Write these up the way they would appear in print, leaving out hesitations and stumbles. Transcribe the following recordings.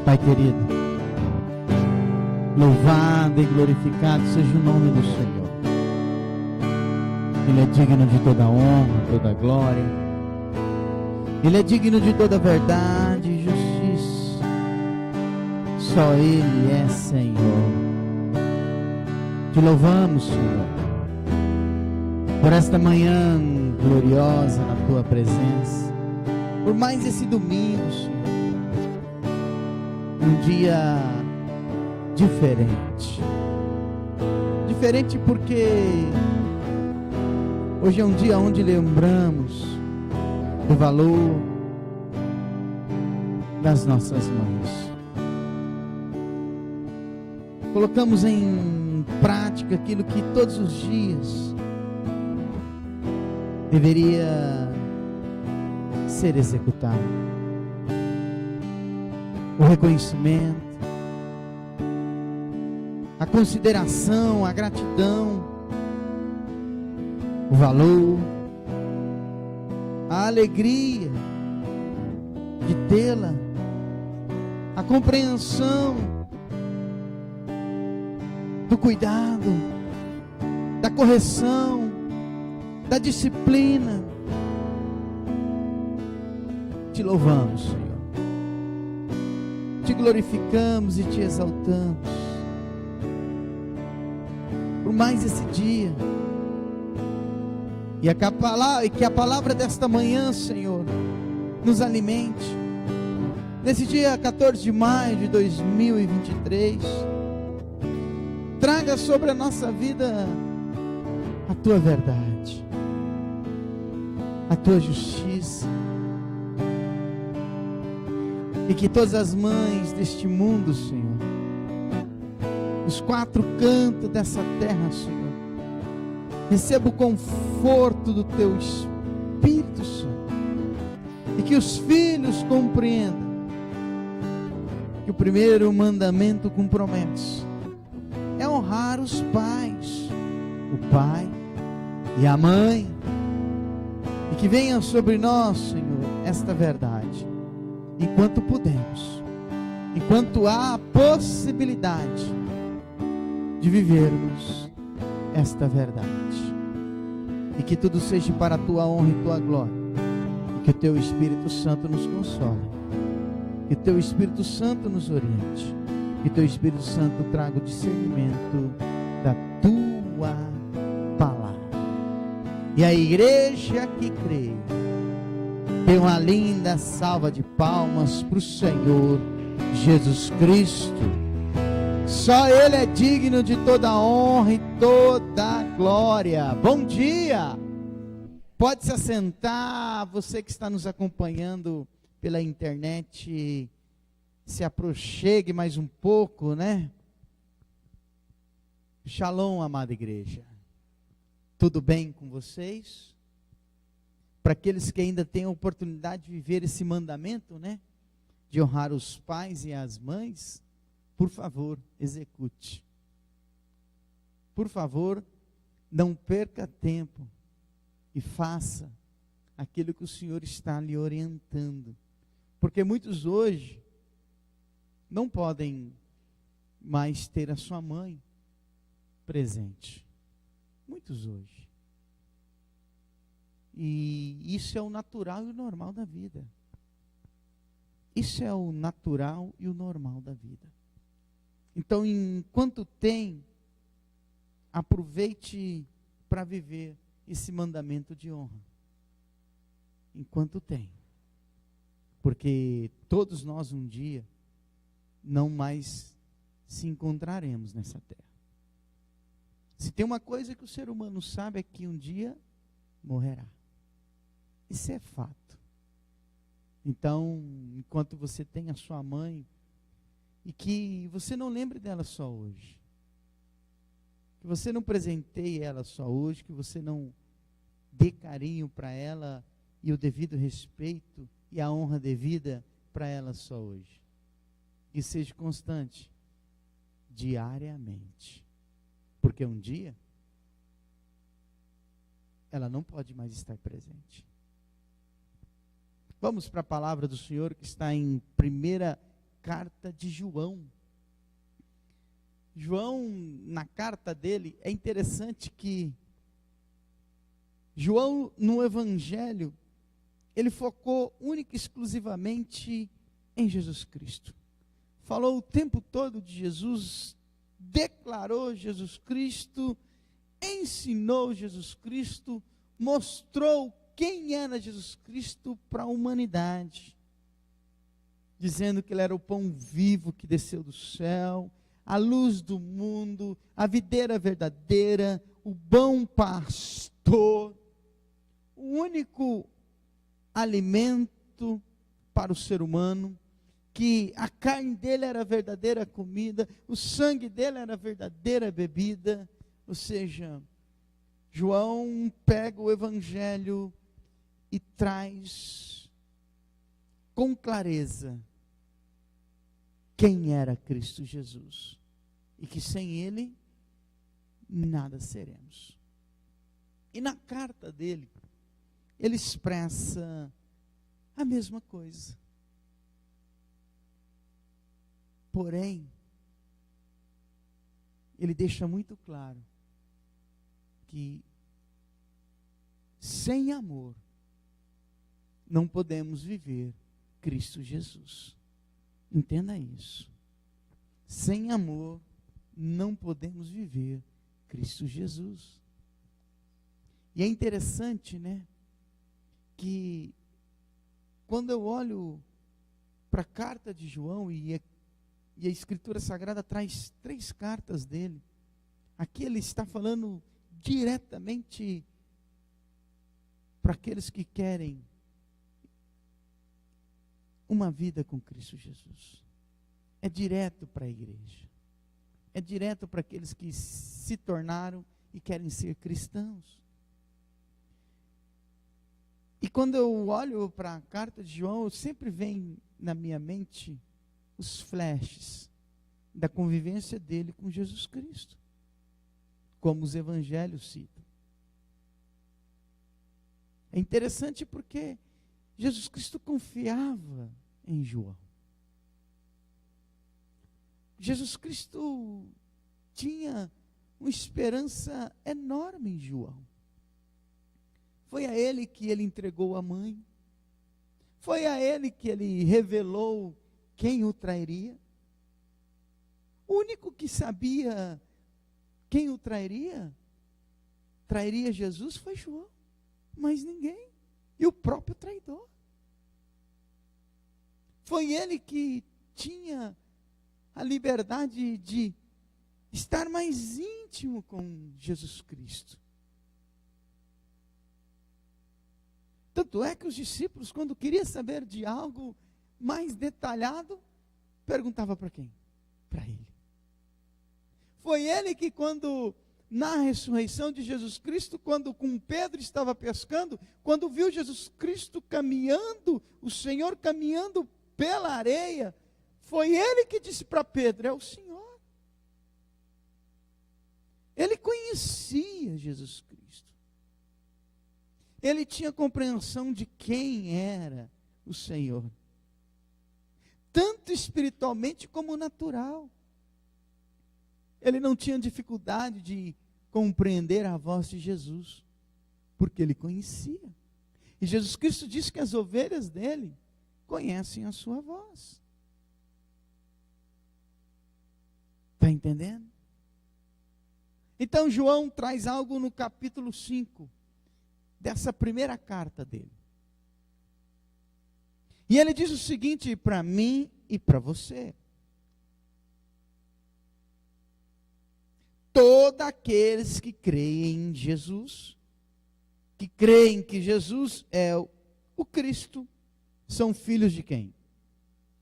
Pai querido, louvado e glorificado seja o nome do Senhor. Ele é digno de toda honra, toda glória. Ele é digno de toda verdade e justiça. Só Ele é Senhor. Te louvamos, Senhor, por esta manhã gloriosa na Tua presença, por mais esse domingo, Senhor. Um dia diferente. Diferente porque hoje é um dia onde lembramos do valor das nossas mães. Colocamos em prática aquilo que todos os dias deveria ser executado. O reconhecimento, a consideração, a gratidão, o valor, a alegria de tê-la, a compreensão do cuidado, da correção, da disciplina. Te louvamos, Senhor. Te glorificamos e te exaltamos por mais esse dia, e que a palavra desta manhã, Senhor, nos alimente nesse dia 14 de maio de 2023. Traga sobre a nossa vida a Tua verdade, a Tua justiça, e que todas as mães deste mundo, Senhor, os quatro cantos dessa terra, Senhor, receba o conforto do Teu Espírito Santo, e que os filhos compreendam que o primeiro mandamento com promessa é honrar os pais, o pai e a mãe, e que venha sobre nós, Senhor, esta verdade, enquanto podemos, enquanto há a possibilidade de vivermos esta verdade, e que tudo seja para a Tua honra e Tua glória, e que o Teu Espírito Santo nos console, que o Teu Espírito Santo nos oriente, que o Teu Espírito Santo traga o discernimento da Tua palavra. E a igreja que crê, dê uma linda salva de palmas para o Senhor Jesus Cristo. Só Ele é digno de toda honra e toda glória. Bom dia! Pode se assentar, você que está nos acompanhando pela internet, se aproxime mais um pouco, né? Shalom, amada igreja. Tudo bem com vocês? Para aqueles que ainda têm a oportunidade de viver esse mandamento, né? De honrar os pais e as mães, por favor, execute. Por favor, não perca tempo e faça aquilo que o Senhor está lhe orientando. Porque muitos hoje não podem mais ter a sua mãe presente. Muitos hoje. E isso é o natural e o normal da vida. Isso é o natural e o normal da vida. Então, enquanto tem, aproveite para viver esse mandamento de honra. Enquanto tem. Porque todos nós um dia não mais se encontraremos nessa terra. Se tem uma coisa que o ser humano sabe é que um dia morrerá. Isso é fato. Então, enquanto você tem a sua mãe, e que você não lembre dela só hoje, que você não presenteie ela só hoje, que você não dê carinho para ela e o devido respeito e a honra devida para ela só hoje. Que seja constante, diariamente, porque um dia ela não pode mais estar presente. Vamos para a palavra do Senhor que está em 1 carta de João. João, na carta dele, é interessante que João, no Evangelho, ele focou única e exclusivamente em Jesus Cristo. Falou o tempo todo de Jesus, declarou Jesus Cristo, ensinou Jesus Cristo, mostrou quem era Jesus Cristo para a humanidade, dizendo que ele era o pão vivo que desceu do céu, a luz do mundo, a videira verdadeira, o bom pastor, o único alimento para o ser humano, que a carne dele era a verdadeira comida, o sangue dele era a verdadeira bebida. Ou seja, João pega o Evangelho e traz com clareza quem era Cristo Jesus, e que sem Ele nada seremos. E na carta dele, ele expressa a mesma coisa. Porém, ele deixa muito claro que sem amor não podemos viver Cristo Jesus. Entenda isso. Sem amor não podemos viver Cristo Jesus. E é interessante, né, que quando eu olho para a carta de João, e a Escritura Sagrada traz 3 cartas dele, aqui ele está falando diretamente para aqueles que querem uma vida com Cristo Jesus. É direto para a igreja. É direto para aqueles que se tornaram e querem ser cristãos. E quando eu olho para a carta de João, sempre vem na minha mente os flashes da convivência dele com Jesus Cristo, como os evangelhos citam. É interessante porque Jesus Cristo confiava em João. Jesus Cristo tinha uma esperança enorme em João. Foi a ele que ele entregou a mãe. Foi a ele que ele revelou quem o trairia. O único que sabia quem o trairia Jesus, foi João. Mas ninguém. E o próprio traidor. Foi ele que tinha a liberdade de estar mais íntimo com Jesus Cristo. Tanto é que os discípulos, quando queriam saber de algo mais detalhado, perguntavam para quem? Para ele. Foi ele que, quando na ressurreição de Jesus Cristo, quando com Pedro estava pescando, quando viu Jesus Cristo caminhando, o Senhor caminhando pela areia, foi ele que disse para Pedro: é o Senhor. Ele conhecia Jesus Cristo. Ele tinha compreensão de quem era o Senhor, tanto espiritualmente como natural. Ele não tinha dificuldade de compreender a voz de Jesus, porque ele conhecia. E Jesus Cristo disse que as ovelhas dele conhecem a sua voz. Está entendendo? Então João traz algo no capítulo 5, dessa primeira carta dele. E ele diz o seguinte para mim e para você: todos aqueles que creem em Jesus, que creem que Jesus é o Cristo, são filhos de quem?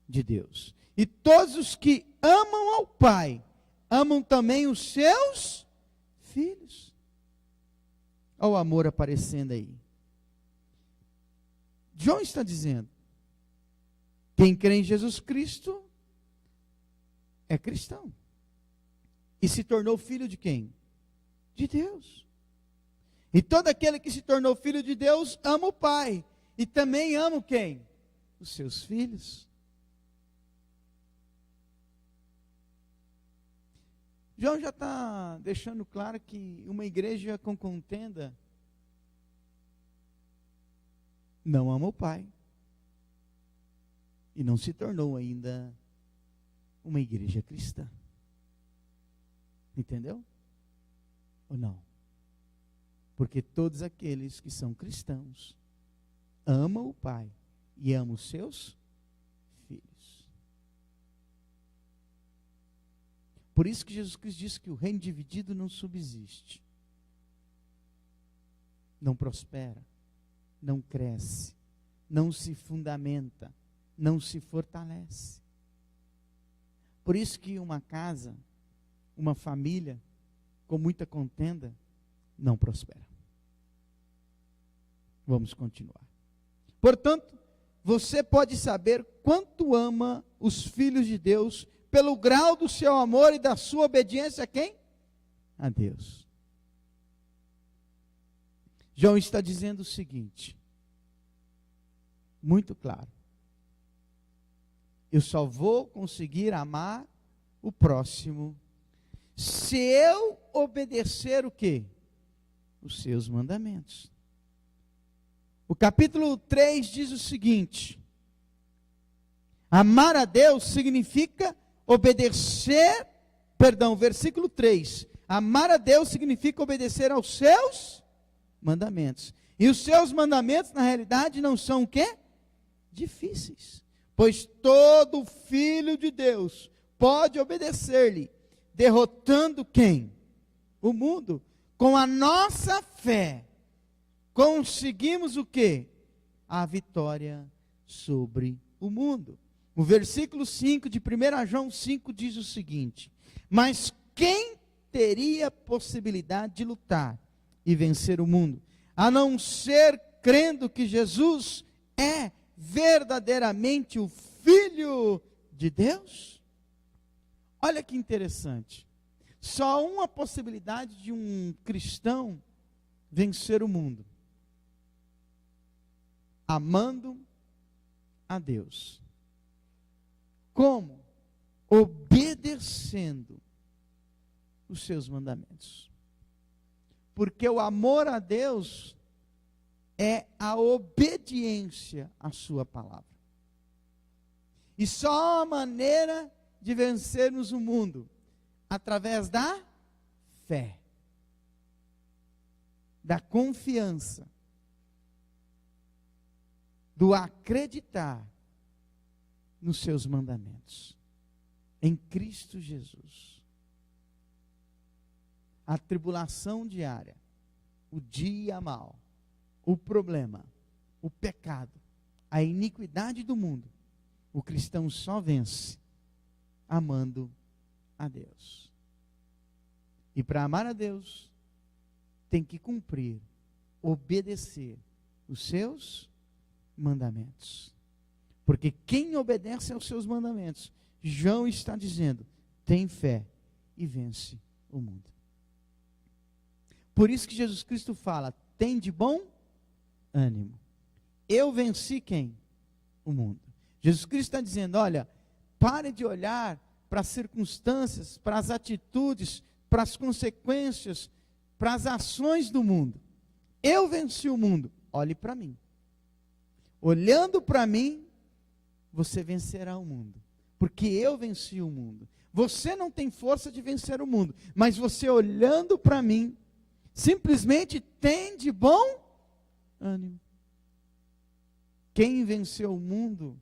De Deus. E todos os que amam ao Pai, amam também os seus filhos. Olha o amor aparecendo aí. João está dizendo: quem crê em Jesus Cristo é cristão. E se tornou filho de quem? De Deus. E todo aquele que se tornou filho de Deus ama o Pai. E também ama quem? Os seus filhos. João já está deixando claro que uma igreja com contenda não ama o Pai. E não se tornou ainda uma igreja cristã. Entendeu? Ou não? Porque todos aqueles que são cristãos amam o Pai e amam os seus filhos. Por isso que Jesus Cristo disse que o reino dividido não subsiste, não prospera, não cresce, não se fundamenta, não se fortalece. Por isso que uma casa, uma família com muita contenda não prospera. Vamos continuar. Portanto, você pode saber quanto ama os filhos de Deus pelo grau do seu amor e da sua obediência a quem? A Deus. João está dizendo o seguinte, muito claro. Eu só vou conseguir amar o próximo se eu obedecer o quê? Os seus mandamentos. O capítulo 3 diz o seguinte: amar a Deus significa obedecer, versículo 3, amar a Deus significa obedecer aos seus mandamentos. E os seus mandamentos, na realidade, não são o quê? Difíceis. Pois todo filho de Deus pode obedecer-lhe, derrotando quem? O mundo. Com a nossa fé, conseguimos o quê? A vitória sobre o mundo. O versículo 5 de 1 João 5 diz o seguinte: mas quem teria possibilidade de lutar e vencer o mundo, a não ser crendo que Jesus é verdadeiramente o Filho de Deus? Olha que interessante. Só uma possibilidade de um cristão vencer o mundo: amando a Deus. Como? Obedecendo os seus mandamentos. Porque o amor a Deus é a obediência à sua palavra. E só a maneira de vencermos o mundo através da fé, da confiança, do acreditar nos seus mandamentos, em Cristo Jesus. A tribulação diária, o dia mau, o problema, o pecado, a iniquidade do mundo, o cristão só vence amando a Deus. E para amar a Deus, tem que cumprir, obedecer os seus mandamentos. Porque quem obedece aos seus mandamentos, João está dizendo, tem fé e vence o mundo. Por isso que Jesus Cristo fala, tem de bom ânimo. Eu venci quem? O mundo. Jesus Cristo está dizendo, olha, pare de olhar para as circunstâncias, para as atitudes, para as consequências, para as ações do mundo. Eu venci o mundo, olhe para mim. Olhando para mim, você vencerá o mundo. Porque eu venci o mundo. Você não tem força de vencer o mundo, mas você olhando para mim, simplesmente tem de bom ânimo. Quem venceu o mundo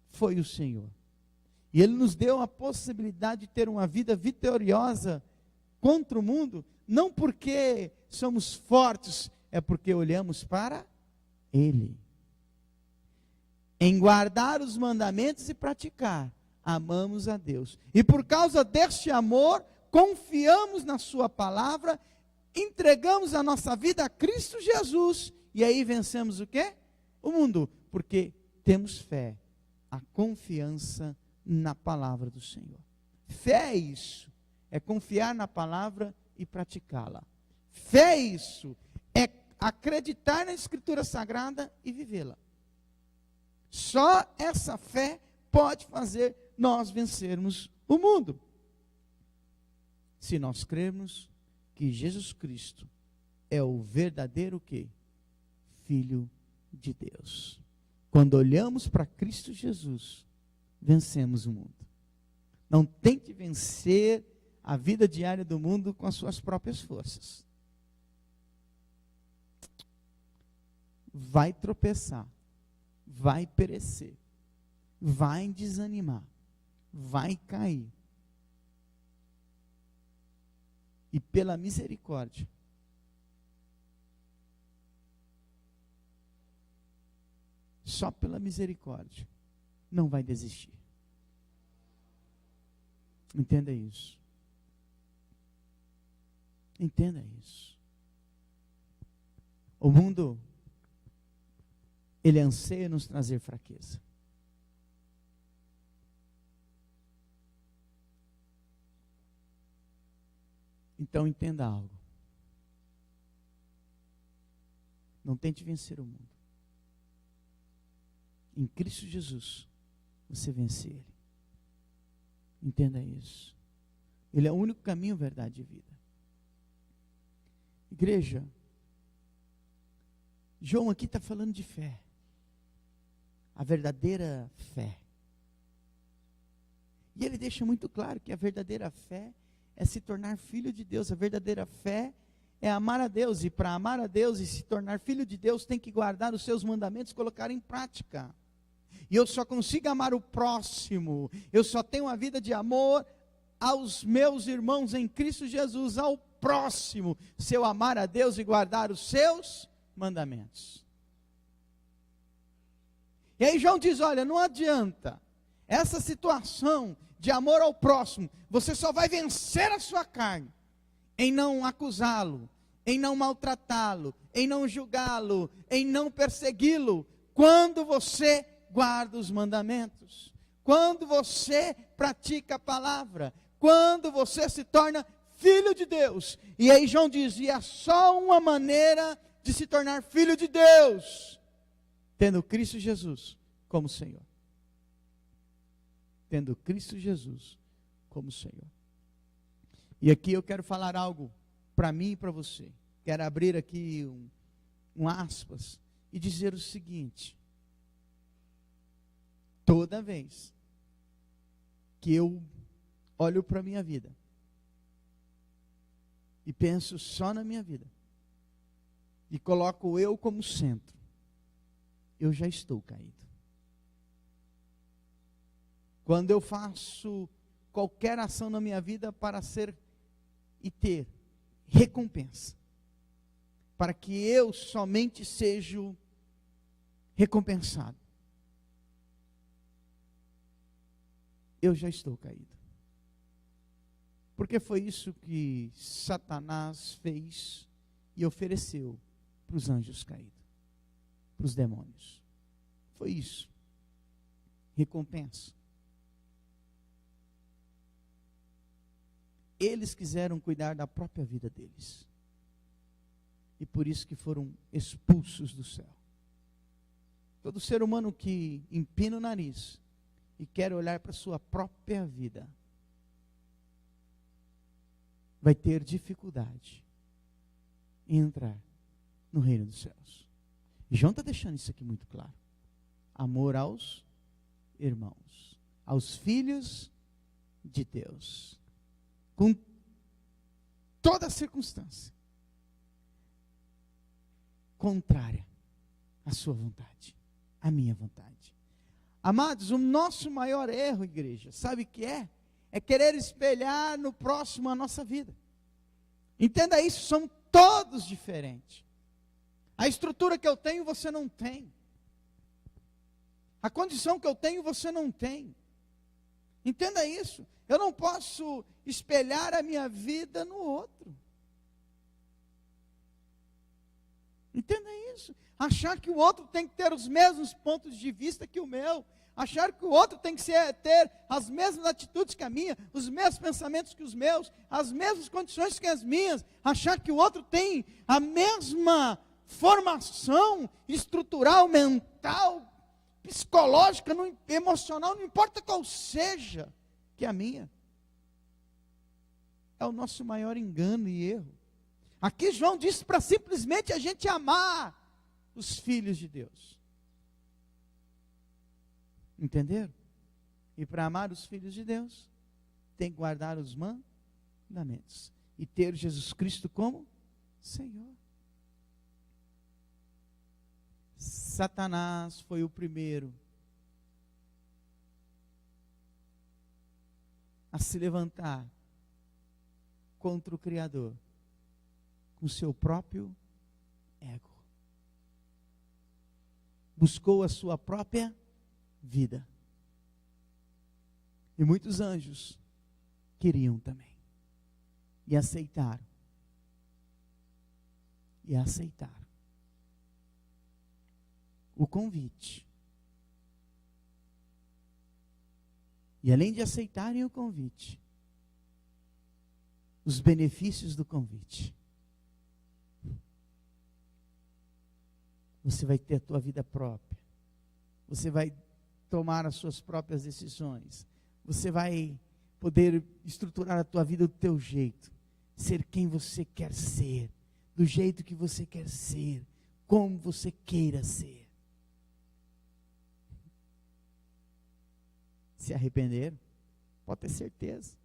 foi o Senhor. E Ele nos deu a possibilidade de ter uma vida vitoriosa contra o mundo, não porque somos fortes, é porque olhamos para Ele. Em guardar os mandamentos e praticar, amamos a Deus. E por causa deste amor, confiamos na sua palavra, entregamos a nossa vida a Cristo Jesus, e aí vencemos o quê? O mundo, porque temos fé, a confiança na palavra do Senhor. Fé é isso, é confiar na palavra e praticá-la. Fé é isso, é acreditar na Escritura Sagrada e vivê-la. Só essa fé pode fazer nós vencermos o mundo. se nós crermos que Jesus Cristo é o verdadeiro quê? Filho de Deus. Quando olhamos para Cristo Jesus, vencemos o mundo. Não tente vencer a vida diária do mundo com as suas próprias forças. Vai tropeçar, vai perecer, vai desanimar, vai cair. E pela misericórdia, só pela misericórdia, não vai desistir. Entenda isso. Entenda isso. O mundo, ele anseia nos trazer fraqueza. Então entenda algo. Não tente vencer o mundo. Em Cristo Jesus, você vence ele. Entenda isso. Ele é o único caminho, verdade e vida. Igreja, João aqui está falando de fé. A verdadeira fé. E ele deixa muito claro que a verdadeira fé é se tornar filho de Deus. A verdadeira fé é amar a Deus. E para amar a Deus e se tornar filho de Deus, tem que guardar os seus mandamentos e colocar em prática. E eu só consigo amar o próximo, eu só tenho uma vida de amor aos meus irmãos em Cristo Jesus, ao próximo, se eu amar a Deus e guardar os seus mandamentos. E aí João diz, olha, não adianta, essa situação de amor ao próximo, você só vai vencer a sua carne, em não acusá-lo, em não maltratá-lo, em não julgá-lo, em não persegui-lo, quando você guarda os mandamentos, quando você pratica a palavra, quando você se torna filho de Deus. E aí João dizia, só uma maneira de se tornar filho de Deus, tendo Cristo Jesus como Senhor. Tendo Cristo Jesus como Senhor. E aqui eu quero falar algo para mim e para você. Quero abrir aqui um aspas e dizer o seguinte: toda vez que eu olho para a minha vida e penso só na minha vida e coloco eu como centro, eu já estou caído. Quando eu faço qualquer ação na minha vida para ser e ter recompensa, para que eu somente seja recompensado, eu já estou caído. Porque foi isso que Satanás fez e ofereceu para os anjos caídos, para os demônios. Foi isso. Recompensa. Eles quiseram cuidar da própria vida deles. E por isso que foram expulsos do céu. Todo ser humano que empina o nariz e quer olhar para a sua própria vida, vai ter dificuldade em entrar no reino dos céus. E João está deixando isso aqui muito claro. Amor aos irmãos, aos filhos de Deus, com toda circunstância contrária à sua vontade, à minha vontade. Amados, o nosso maior erro, igreja, sabe o que é? É querer espelhar no próximo a nossa vida. Entenda isso, somos todos diferentes. A estrutura que eu tenho, você não tem. A condição que eu tenho, você não tem. Entenda isso. Eu não posso espelhar a minha vida no outro. Entenda isso. Achar que o outro tem que ter os mesmos pontos de vista que o meu. Achar que o outro tem que ter as mesmas atitudes que a minha, os mesmos pensamentos que os meus, as mesmas condições que as minhas. Achar que o outro tem a mesma formação estrutural, mental, psicológica, emocional, não importa qual seja, que a minha. é o nosso maior engano e erro. Aqui João disse para simplesmente a gente amar os filhos de Deus. Entenderam? E para amar os filhos de Deus, tem que guardar os mandamentos. E ter Jesus Cristo como Senhor. Satanás foi o primeiro a se levantar contra o Criador com seu próprio ego. Buscou a sua própria vida. E muitos anjos queriam também. E aceitaram. E aceitaram o convite. E além de aceitarem o convite, os benefícios do convite. Você vai ter a tua vida própria. Você vai tomar as suas próprias decisões. Você vai poder estruturar a tua vida do teu jeito. Ser quem você quer ser. Do jeito que você quer ser. Como você queira ser. Se arrependeram? Pode ter certeza.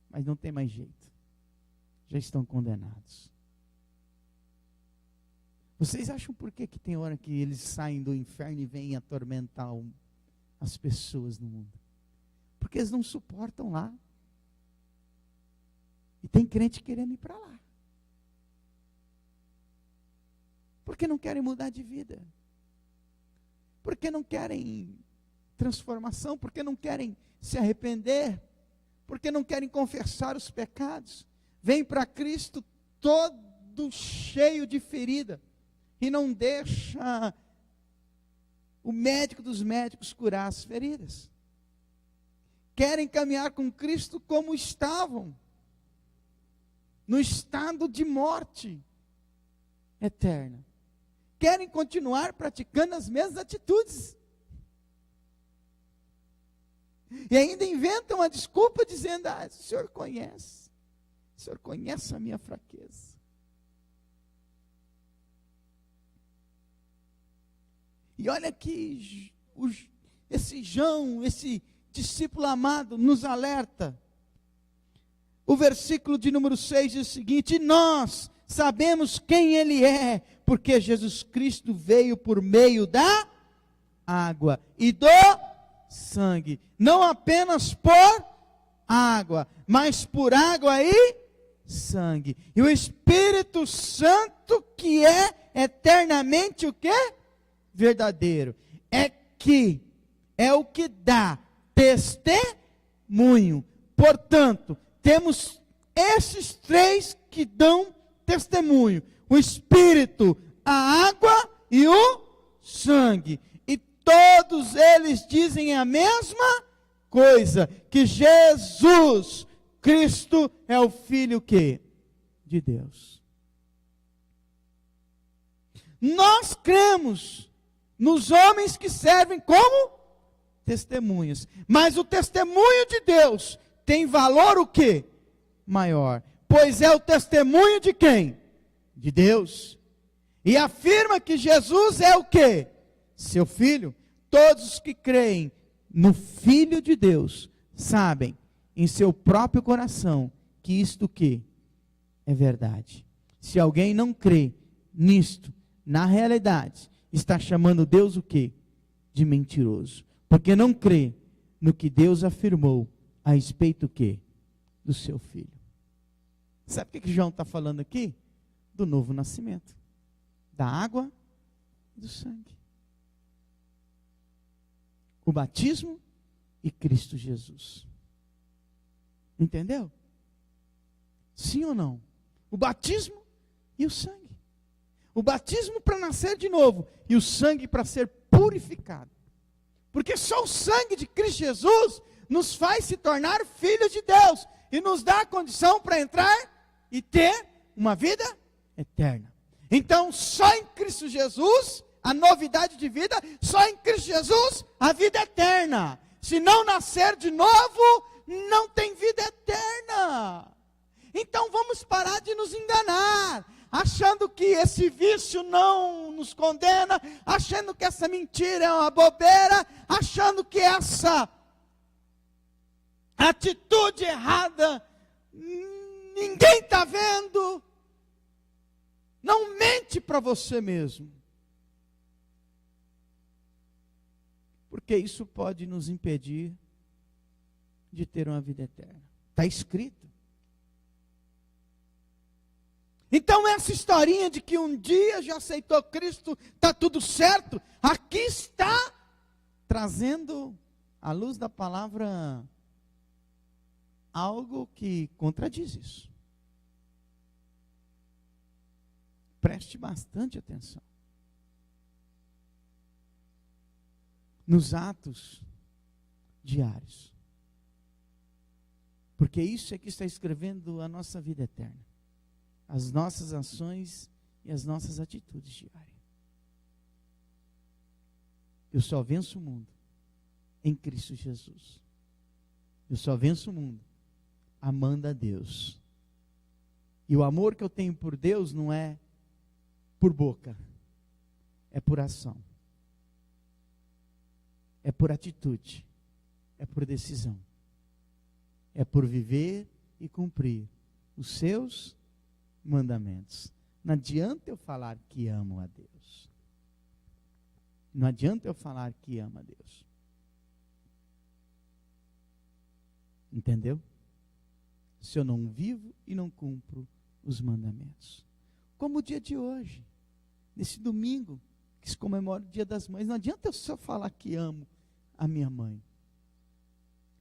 Mas não tem mais jeito. Já estão condenados. Vocês acham por que tem hora que eles saem do inferno e vêm atormentar as pessoas no mundo? Porque eles não suportam lá. E tem crente querendo ir para lá. Porque não querem mudar de vida. Porque não querem transformação. Porque não querem se arrepender. Porque não querem confessar os pecados. Vem para Cristo todo cheio de ferida. E não deixa o médico dos médicos curar as feridas. Querem caminhar com Cristo como estavam. No estado de morte eterna. Querem continuar praticando as mesmas atitudes. E ainda inventam uma desculpa dizendo, o senhor conhece a minha fraqueza. E olha que esse João, esse discípulo amado, nos alerta. O versículo de número 6 diz o seguinte: nós sabemos quem Ele é, porque Jesus Cristo veio por meio da água e do sangue. Não apenas por água, mas por água e sangue. E o Espírito Santo, que é eternamente o quê? Verdadeiro. É o que dá testemunho. Portanto, temos esses três que dão testemunho: o Espírito, a água e o sangue. E todos eles dizem a mesma coisa, que Jesus Cristo é o Filho que? De Deus. Nós cremos nos homens que servem como testemunhas. Mas o testemunho de Deus tem valor o quê? Maior. Pois é o testemunho de quem? De Deus. E afirma que Jesus é o quê? Seu Filho. Todos os que creem no Filho de Deus sabem em seu próprio coração que isto que é verdade. Se alguém não crê nisto, na realidade, está chamando Deus o quê? De mentiroso. Porque não crê no que Deus afirmou a respeito o quê? Do seu Filho. Sabe o que João está falando aqui? Do novo nascimento. Da água e do sangue. O batismo e Cristo Jesus. Entendeu? Sim ou não? O batismo e o sangue. O batismo para nascer de novo e o sangue para ser purificado. Porque só o sangue de Cristo Jesus nos faz se tornar filhos de Deus e nos dá a condição para entrar e ter uma vida eterna. Então, só em Cristo Jesus a novidade de vida, só em Cristo Jesus a vida eterna. Se não nascer de novo, não tem vida eterna. Então vamos parar de nos enganar, achando que esse vício não nos condena, achando que essa mentira é uma bobeira, achando que essa atitude errada ninguém está vendo. Não mente para você mesmo, porque isso pode nos impedir de ter uma vida eterna. Está escrito. Então essa historinha de que um dia já aceitou Cristo, está tudo certo, aqui está trazendo à luz da palavra algo que contradiz isso. Preste bastante atenção. Nos atos diários. Porque isso é que está escrevendo a nossa vida eterna. As nossas ações e as nossas atitudes diárias. Eu só venço o mundo em Cristo Jesus. Eu só venço o mundo amando a Deus. E o amor que eu tenho por Deus não é por boca, é por ação, é por atitude, é por decisão, é por viver e cumprir os seus mandamentos. Não adianta eu falar que amo a Deus, não adianta eu falar que amo a Deus, entendeu? Se eu não vivo e não cumpro os mandamentos, como o dia de hoje, nesse domingo, que se comemora o Dia das Mães, não adianta eu só falar que amo a minha mãe.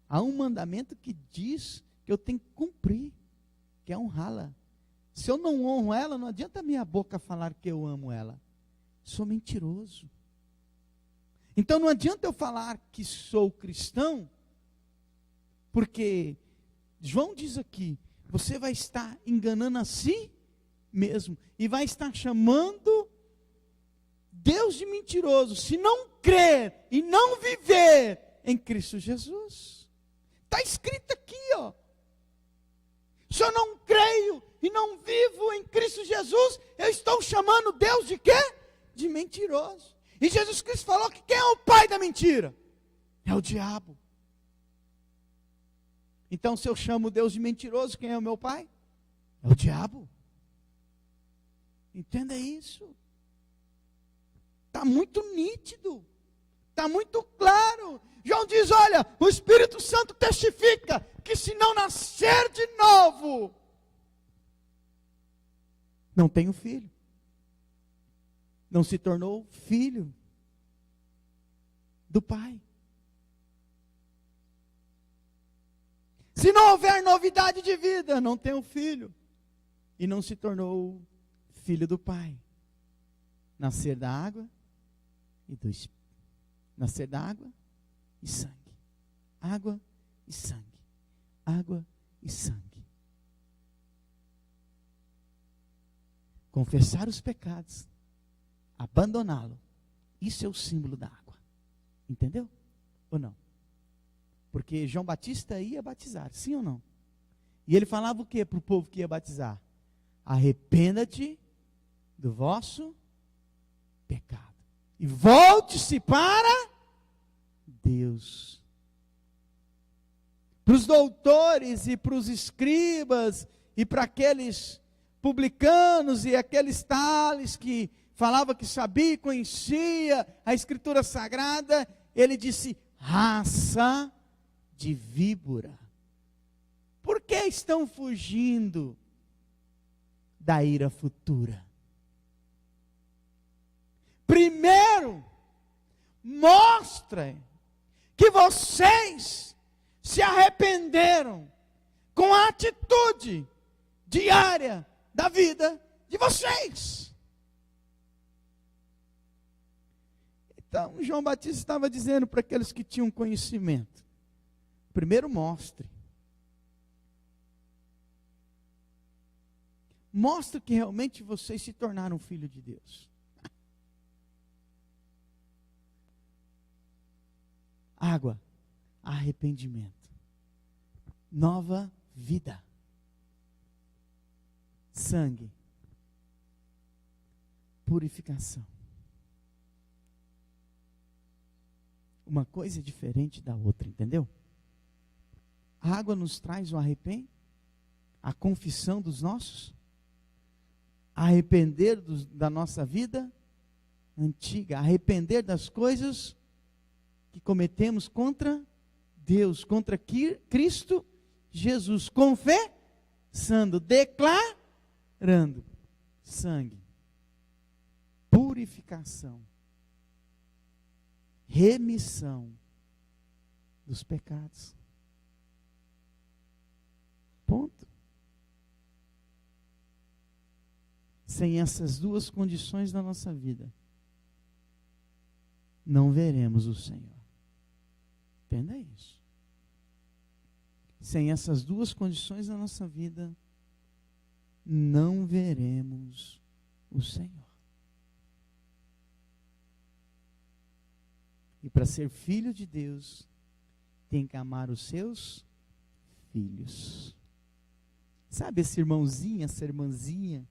Há um mandamento que diz que eu tenho que cumprir, que é honrá-la. Se eu não honro ela, não adianta a minha boca falar que eu amo ela. Sou mentiroso. Então não adianta eu falar que sou cristão, porque João diz aqui, você vai estar enganando a si mesmo, e vai estar chamando Deus de mentiroso, se não crer e não viver em Cristo Jesus. Está escrito aqui, ó. Se eu não creio e não vivo em Cristo Jesus, eu estou chamando Deus de quê? De mentiroso. E Jesus Cristo falou que quem é o pai da mentira? É o diabo. Então, se eu chamo Deus de mentiroso, quem é o meu pai? É o diabo. Entenda isso. Está muito nítido. Está muito claro. João diz, olha, o Espírito Santo testifica que se não nascer de novo, não tem o filho. Não se tornou filho do Pai. Se não houver novidade de vida, não tem o filho. E não se tornou filho do Pai. Nascer da água e do Espírito. Nascer da água e sangue. Água e sangue. Água e sangue. Confessar os pecados. Abandoná-lo. Isso é o símbolo da água. Entendeu? Ou não? Porque João Batista ia batizar, sim ou não? E ele falava o que para o povo que ia batizar? Arrependa-te do vosso pecado. E volte-se para Deus. Para os doutores e para os escribas e para aqueles publicanos e aqueles tales que falava que sabia e conhecia a Escritura Sagrada, ele disse, raça de víbora. Por que estão fugindo da ira futura? Primeiro, mostrem que vocês se arrependeram com a atitude diária da vida de vocês. Então, João Batista estava dizendo para aqueles que tinham conhecimento, primeiro mostre. Mostre que realmente vocês se tornaram filho de Deus. Água, arrependimento. Nova vida. sangue, purificação. Uma coisa é diferente da outra, entendeu? A água nos traz o arrependimento, a confissão dos nossos, arrepender da nossa vida antiga, arrepender das coisas que cometemos contra Deus, contra Cristo Jesus, confessando, declarando, sangue, purificação, remissão dos pecados. Ponto. Sem essas duas condições na nossa vida, não veremos o Senhor. Entenda isso. Sem essas duas condições na nossa vida, não veremos o Senhor. E para ser filho de Deus, tem que amar os seus filhos. Sabe esse irmãozinho, essa irmãzinha?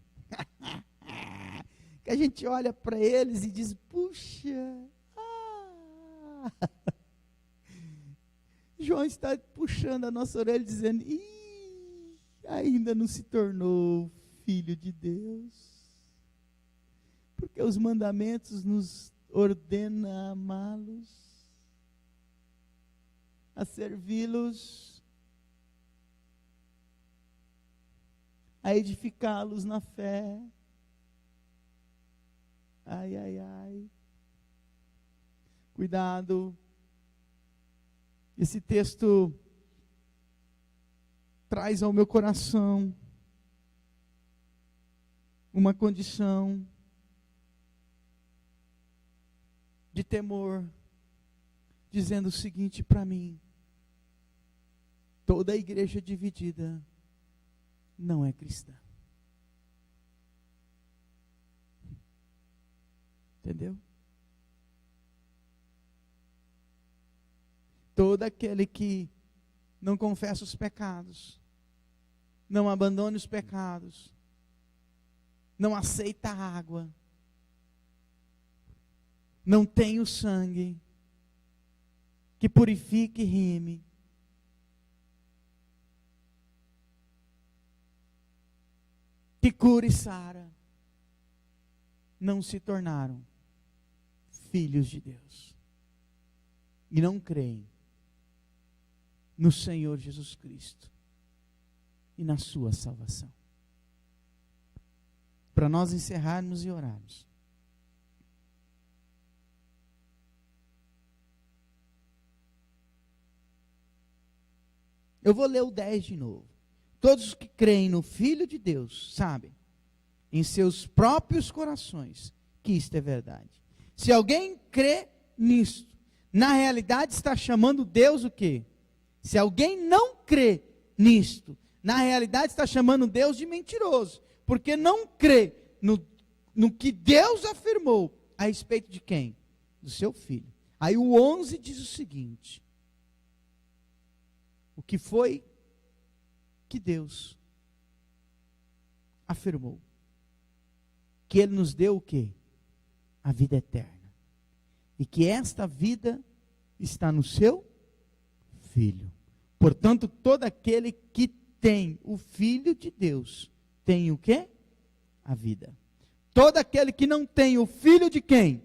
Que a gente olha para eles e diz, puxa, João está puxando a nossa orelha dizendo, ainda não se tornou filho de Deus, porque os mandamentos nos ordenam a amá-los, a servi-los, a edificá-los na fé. Ai, ai, ai. Cuidado. Esse texto traz ao meu coração uma condição de temor, dizendo o seguinte para mim: toda igreja dividida não é cristã. Entendeu? Todo aquele que não confessa os pecados, não abandona os pecados, não aceita a água, não tem o sangue que purifique e rime, que cura e sara, não se tornaram filhos de Deus e não creem no Senhor Jesus Cristo e na sua salvação. Para nós encerrarmos e orarmos, eu vou ler o 10 de novo. Todos que creem no Filho de Deus sabem em seus próprios corações que isto é verdade. Se alguém crê nisto, na realidade está chamando Deus o quê? Se alguém não crê nisto, na realidade está chamando Deus de mentiroso, porque não crê no que Deus afirmou a respeito de quem? Do seu Filho. Aí o 11 diz o seguinte: o que foi que Deus afirmou? Que Ele nos deu o quê? A vida eterna. E que esta vida está no seu Filho. Portanto, todo aquele que tem o Filho de Deus, tem o quê? A vida. Todo aquele que não tem o Filho de quem?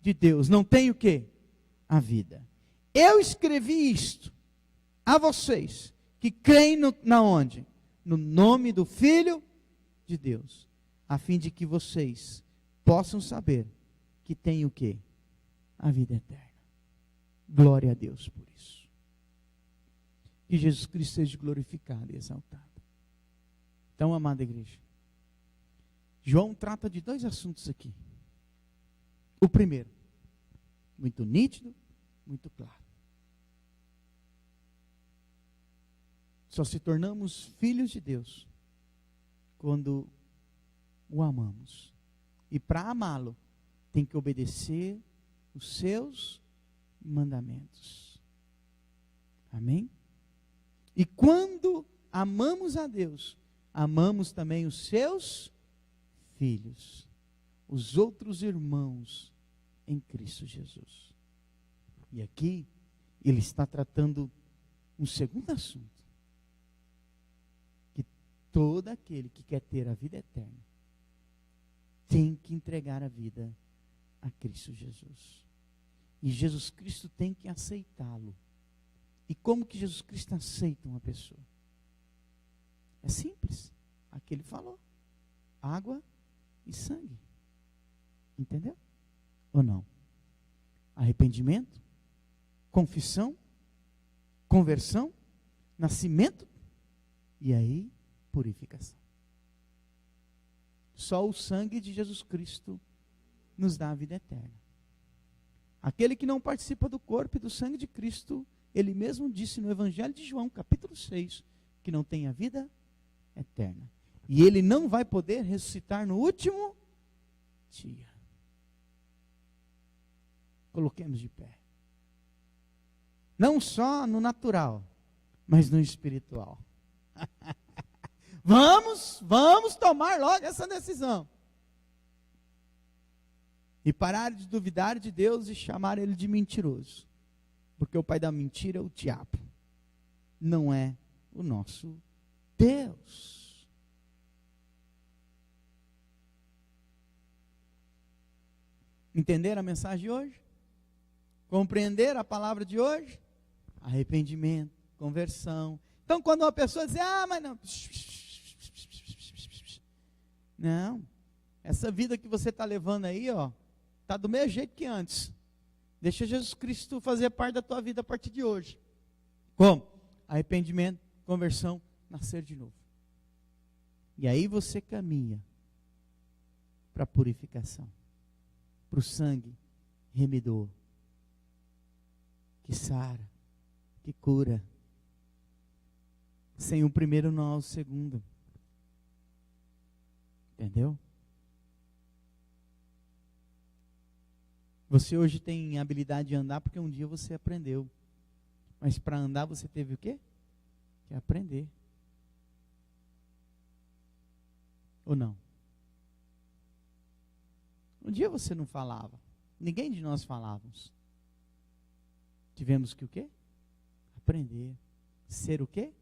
De Deus, não tem o quê? A vida. Eu escrevi isto a vocês, que creem na onde? No nome do Filho de Deus, a fim de que vocês possam saber que tem o quê? A vida eterna. Glória a Deus por isso. Que Jesus Cristo seja glorificado e exaltado. Então, amada igreja, João trata de dois assuntos aqui. O primeiro, muito nítido, muito claro. Só se tornamos filhos de Deus quando o amamos. E para amá-lo, tem que obedecer os seus mandamentos. Amém? E quando amamos a Deus, amamos também os seus filhos, os outros irmãos em Cristo Jesus. E aqui ele está tratando um segundo assunto, que todo aquele que quer ter a vida eterna tem que entregar a vida a Cristo Jesus. E Jesus Cristo tem que aceitá-lo. E como que Jesus Cristo aceita uma pessoa? É simples. Aqui ele falou: água e sangue. Entendeu? Ou não? Arrependimento, confissão, conversão, nascimento e aí purificação. Só o sangue de Jesus Cristo nos dá a vida eterna. Aquele que não participa do corpo e do sangue de Cristo, ele mesmo disse no Evangelho de João, capítulo 6, que não tem a vida eterna. E ele não vai poder ressuscitar no último dia. Coloquemos de pé. Não só no natural, mas no espiritual. Vamos tomar logo essa decisão. E parar de duvidar de Deus e chamar Ele de mentiroso. Porque o pai da mentira é o diabo. Não é o nosso Deus. Entenderam a mensagem de hoje? Compreender a palavra de hoje? Arrependimento, conversão. Então quando uma pessoa diz, mas não. Não. Essa vida que você está levando aí, está do mesmo jeito que antes. Deixa Jesus Cristo fazer parte da tua vida a partir de hoje. Como? Arrependimento, conversão, nascer de novo. E aí você caminha para a purificação, para o sangue remidor, que sara, que cura. Sem o primeiro não há o segundo. Entendeu? Você hoje tem habilidade de andar porque um dia você aprendeu. Mas para andar você teve o quê? Que aprender. Ou não? Um dia você não falava. Ninguém de nós falávamos. Tivemos que o quê? Aprender. Ser o quê?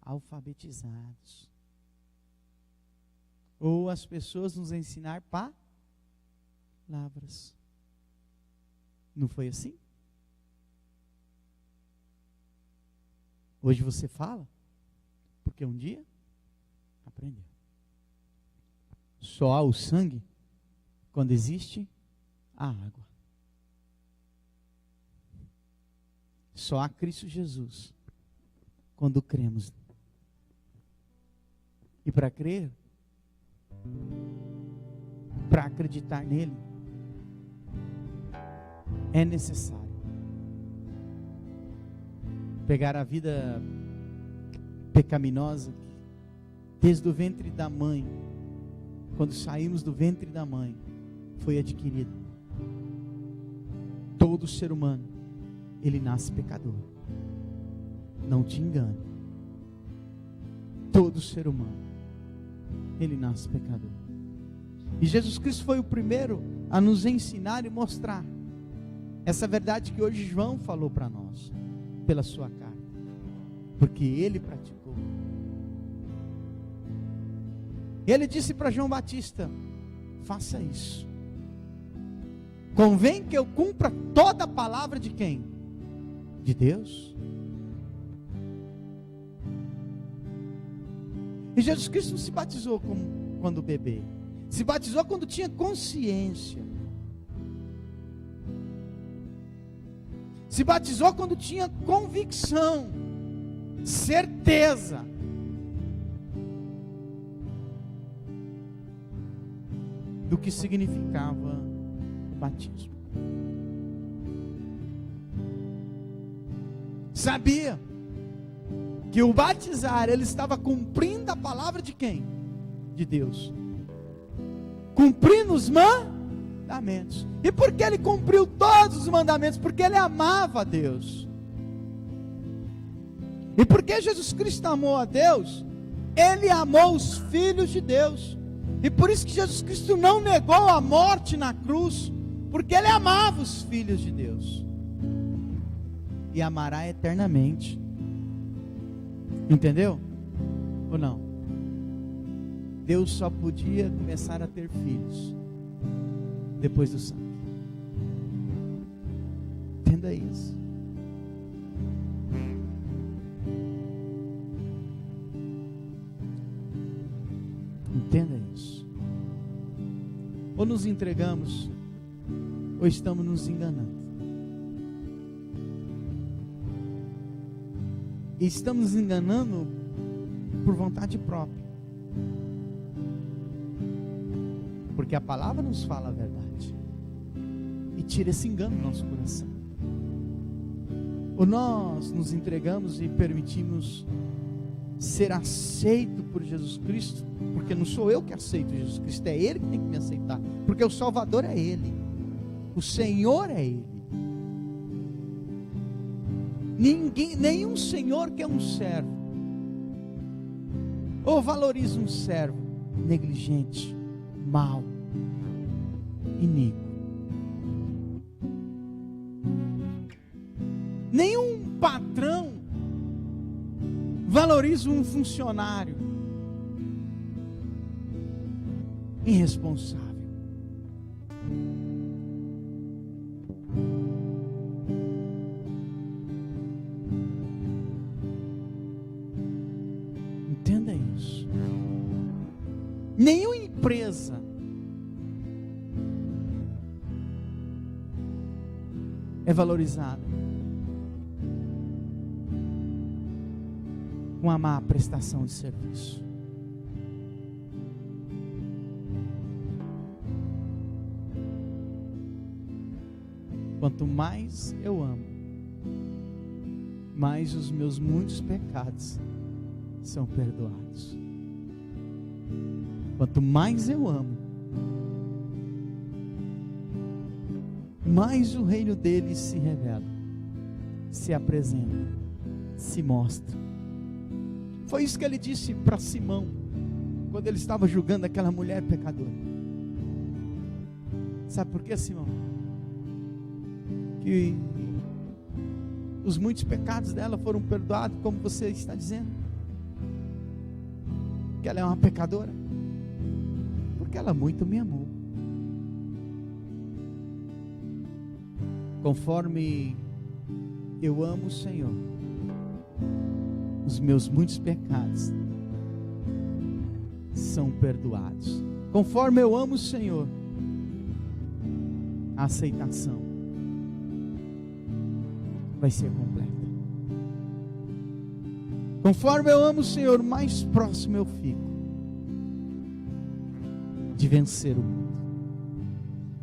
Alfabetizados. Ou as pessoas nos ensinar palavras. Não foi assim? Hoje você fala, porque um dia aprendeu. Só há o sangue quando existe a água. Só há Cristo Jesus quando cremos. E para crer, para acreditar nele, é necessário pegar a vida pecaminosa, desde o ventre da mãe, quando saímos do ventre da mãe, foi adquirida. Todo ser humano, ele nasce pecador. Não te engane. Todo ser humano, ele nasce pecador. E Jesus Cristo foi o primeiro a nos ensinar e mostrar essa verdade que hoje João falou para nós, pela sua carta, porque ele praticou. Ele disse para João Batista: faça isso. Convém que eu cumpra toda a palavra de quem? De Deus. E Jesus Cristo não se batizou quando bebê. Se batizou quando tinha consciência. Se batizou quando tinha convicção, certeza. Do que significava o batismo. Sabia que o batizar, ele estava cumprindo a palavra de quem? De Deus. Cumprindo os mandamentos. E por que ele cumpriu todos os mandamentos? Porque ele amava a Deus. E porque Jesus Cristo amou a Deus, Ele amou os filhos de Deus. E por isso que Jesus Cristo não negou a morte na cruz, porque Ele amava os filhos de Deus. E amará eternamente. Entendeu? Ou não? Deus só podia começar a ter filhos depois do sangue. Entenda isso. Entenda isso. Ou nos entregamos, ou estamos nos enganando. E estamos nos enganando por vontade própria. Porque a palavra nos fala a verdade. E tira esse engano do nosso coração. Ou nós nos entregamos e permitimos ser aceito por Jesus Cristo, porque não sou eu que aceito Jesus Cristo, é Ele que tem que me aceitar, porque o Salvador é Ele, o Senhor é Ele. Nenhum Senhor quer um servo, ou valoriza um servo negligente, mau, iníquo. Nenhum patrão valoriza um funcionário irresponsável. Entenda isso. Nenhuma empresa é valorizada com a má prestação de serviço. Quanto mais eu amo, mais os meus muitos pecados são perdoados. Quanto mais eu amo, mais o reino dele se revela, se apresenta, se mostra. Foi isso que ele disse para Simão, quando ele estava julgando aquela mulher pecadora. Sabe por quê, Simão? Que os muitos pecados dela foram perdoados, como você está dizendo. Que ela é uma pecadora, porque ela muito me amou. Conforme eu amo o Senhor, os meus muitos pecados são perdoados. Conforme eu amo o Senhor, a aceitação vai ser completa. Conforme eu amo o Senhor, mais próximo eu fico de vencer o mundo.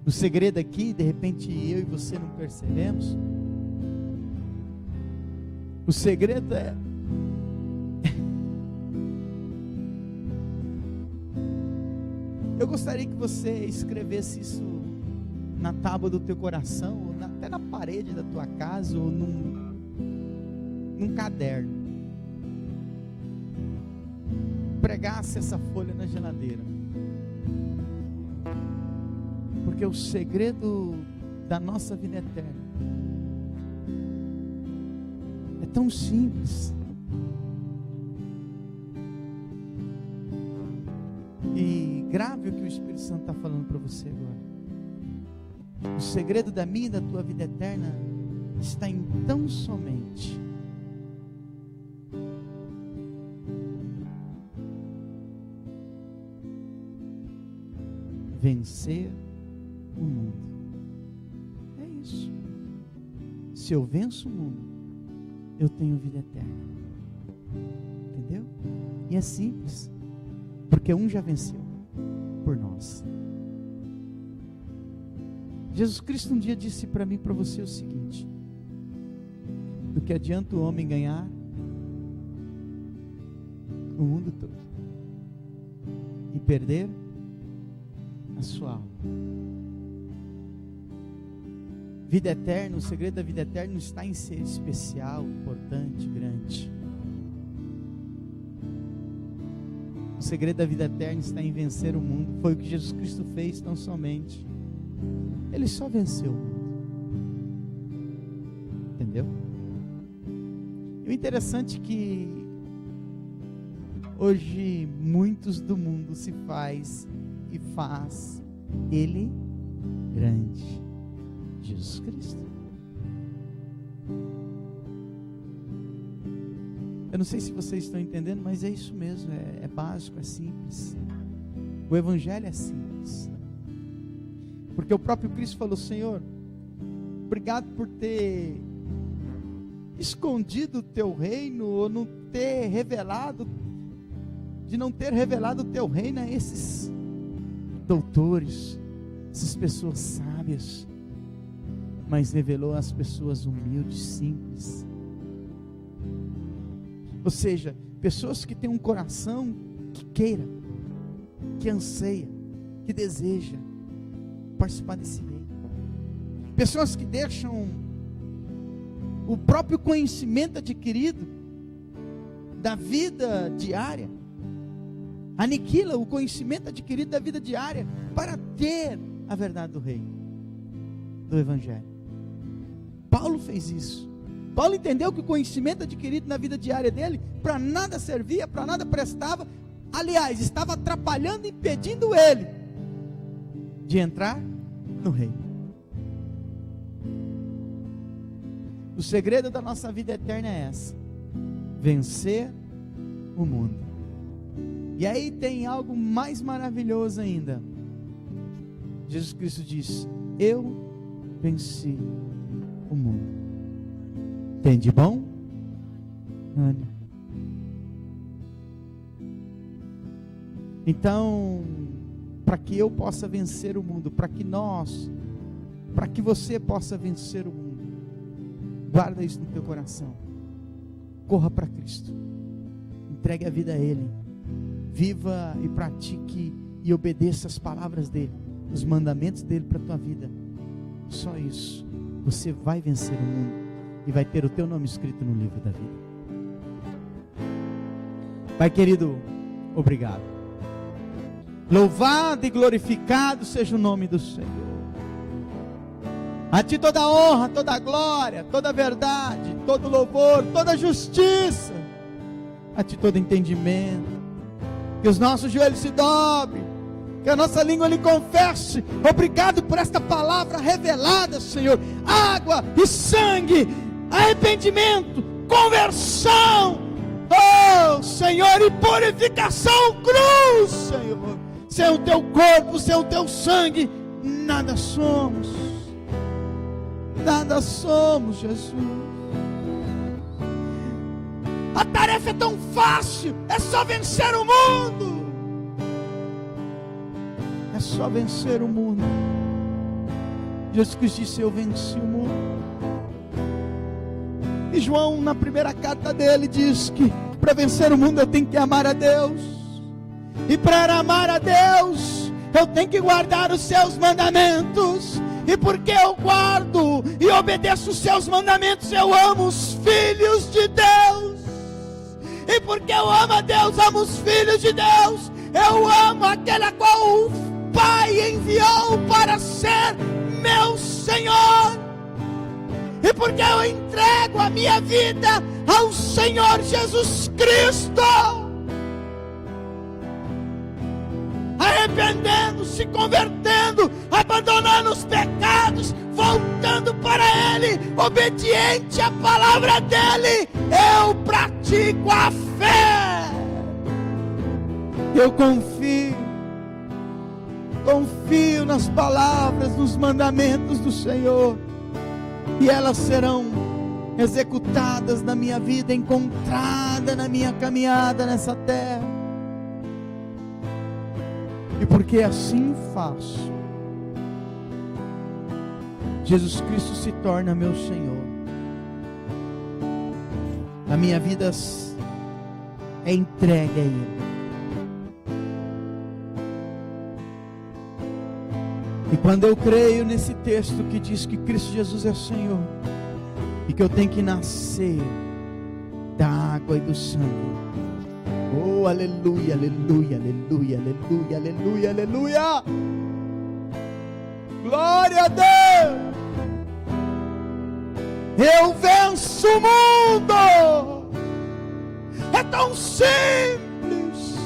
O segredo aqui, de repente eu e você não percebemos. O segredo é eu gostaria que você escrevesse isso na tábua do teu coração, ou até na parede da tua casa, ou num caderno. Pregasse essa folha na geladeira. Porque o segredo da nossa vida eterna é tão simples. E grave o que o Espírito Santo está falando para você agora. O segredo da minha e da tua vida eterna está em tão somente vencer o mundo. É isso. Se eu venço o mundo, eu tenho vida eterna. Entendeu? E é simples. Porque um já venceu por nós. Jesus Cristo um dia disse para mim e para você o seguinte: do que adianta o homem ganhar o mundo todo e perder a sua alma. Vida eterna, o segredo da vida eterna não está em ser especial, importante, grande. O segredo da vida eterna está em vencer o mundo. Foi o que Jesus Cristo fez tão somente. Ele só venceu o mundo. Entendeu? E o interessante é que hoje muitos do mundo se faz Ele grande. Jesus Cristo. Eu não sei se vocês estão entendendo, mas é isso mesmo, é básico, é simples. O Evangelho é simples. Porque o próprio Cristo falou: Senhor, obrigado por ter escondido o teu reino, ou não ter revelado, de não ter revelado o teu reino a esses doutores, essas pessoas sábias, mas revelou às pessoas humildes, simples. Ou seja, pessoas que têm um coração que queira, que anseia, que deseja participar desse reino. Pessoas que deixam o próprio conhecimento adquirido da vida diária, aniquila o conhecimento adquirido da vida diária para ter a verdade do reino, do Evangelho. Paulo fez isso. Paulo entendeu que o conhecimento adquirido na vida diária dele para nada servia, para nada prestava. Aliás, estava atrapalhando, impedindo ele de entrar no reino. O segredo da nossa vida eterna é essa: vencer o mundo. E aí tem algo mais maravilhoso ainda. Jesus Cristo diz: eu venci o mundo. Tem de bom? Ânimo. Então, para que eu possa vencer o mundo, para que você possa vencer o mundo, guarda isso no teu coração. Corra para Cristo. Entregue a vida a Ele. Viva e pratique e obedeça as palavras dEle, os mandamentos dEle para a tua vida. Só isso. Você vai vencer o mundo e vai ter o teu nome escrito no livro da vida. Pai querido, obrigado. Louvado e glorificado seja o nome do Senhor. A Ti toda a honra, toda a glória, toda a verdade, todo louvor, toda a justiça. A Ti todo entendimento. Que os nossos joelhos se dobrem, que a nossa língua lhe confesse. Obrigado por esta palavra revelada, Senhor. Água e sangue, arrependimento, conversão, oh Senhor, e purificação, cruz, Senhor. Sem o teu corpo, sem o teu sangue, nada somos, Jesus. A tarefa é tão fácil, é só vencer o mundo. É só vencer o mundo. Jesus Cristo disse: eu venci o mundo. E João, na primeira carta dele, diz que para vencer o mundo eu tenho que amar a Deus. E para amar a Deus, eu tenho que guardar os seus mandamentos. E porque eu guardo e obedeço os seus mandamentos, eu amo os filhos de Deus. E porque eu amo a Deus, amo os filhos de Deus, eu amo aquele a qual o Pai enviou para ser meu Senhor. E porque eu entrego a minha vida ao Senhor Jesus Cristo, arrependendo, se convertendo, abandonando os pecados, voltando para Ele, obediente à palavra dEle, eu pratico a fé. Eu confio nas palavras, nos mandamentos do Senhor, e elas serão executadas na minha vida, encontrada na minha caminhada nessa terra. E porque assim faço, Jesus Cristo se torna meu Senhor. A minha vida é entregue a Ele. E quando eu creio nesse texto que diz que Cristo Jesus é Senhor, e que eu tenho que nascer da água e do sangue, Oh, aleluia, aleluia, aleluia, aleluia, aleluia, aleluia. Glória a Deus. Eu venço o mundo. É tão simples,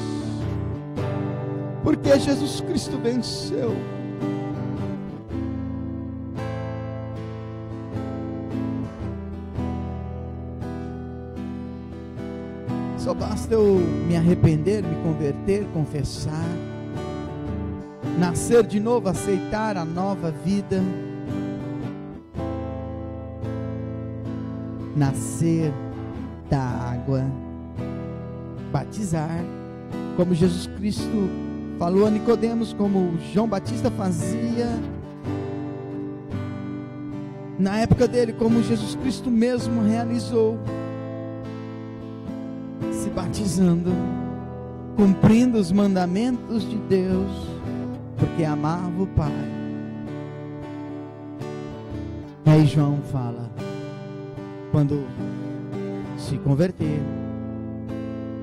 porque Jesus Cristo venceu. Só basta eu me arrepender, me converter, confessar, nascer de novo, aceitar a nova vida, nascer da água, batizar, como Jesus Cristo falou a Nicodemos, como João Batista fazia na época dele, como Jesus Cristo mesmo realizou, se batizando, cumprindo os mandamentos de Deus, porque amava o Pai. E aí João fala, quando se converter,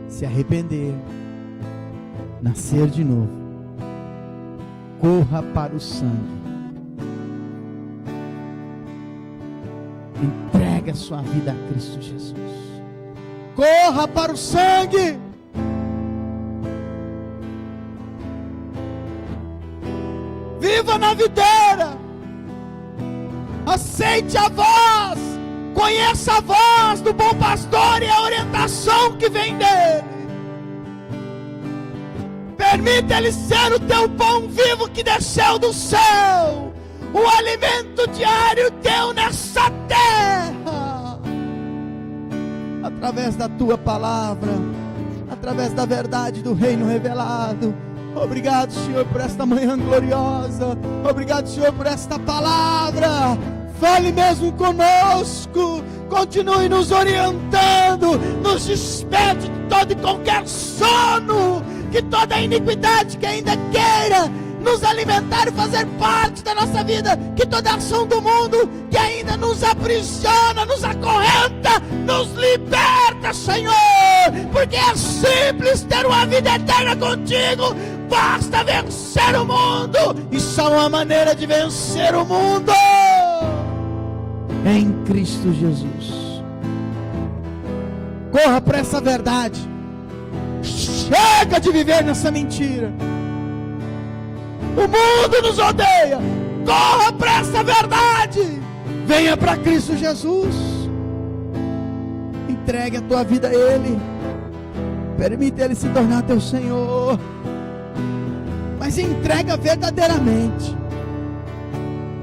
se arrepender, nascer de novo, corra para o sangue, entregue a sua vida a Cristo Jesus, corra para o sangue, viva na videira, aceite a voz, conheça a voz do bom pastor e a orientação que vem dele. Permita ele ser o teu pão vivo que desceu do céu, o alimento diário teu nessa terra, através da tua palavra, através da verdade do reino revelado. Obrigado, Senhor, por esta manhã gloriosa. Obrigado, Senhor, por esta palavra. Fale mesmo conosco, continue nos orientando, nos despede de todo e qualquer sono, que toda iniquidade que ainda queira nos alimentar e fazer parte da nossa vida, que toda ação do mundo que ainda nos aprisiona, nos acorrenta, nos liberta, Senhor, porque é simples ter uma vida eterna contigo, basta vencer o mundo, e só uma maneira de vencer o mundo é em Cristo Jesus. Corra para essa verdade, chega de viver nessa mentira. O mundo nos odeia, corra para essa verdade, venha para Cristo Jesus, entregue a tua vida a Ele, permita Ele se tornar teu Senhor, mas entrega verdadeiramente.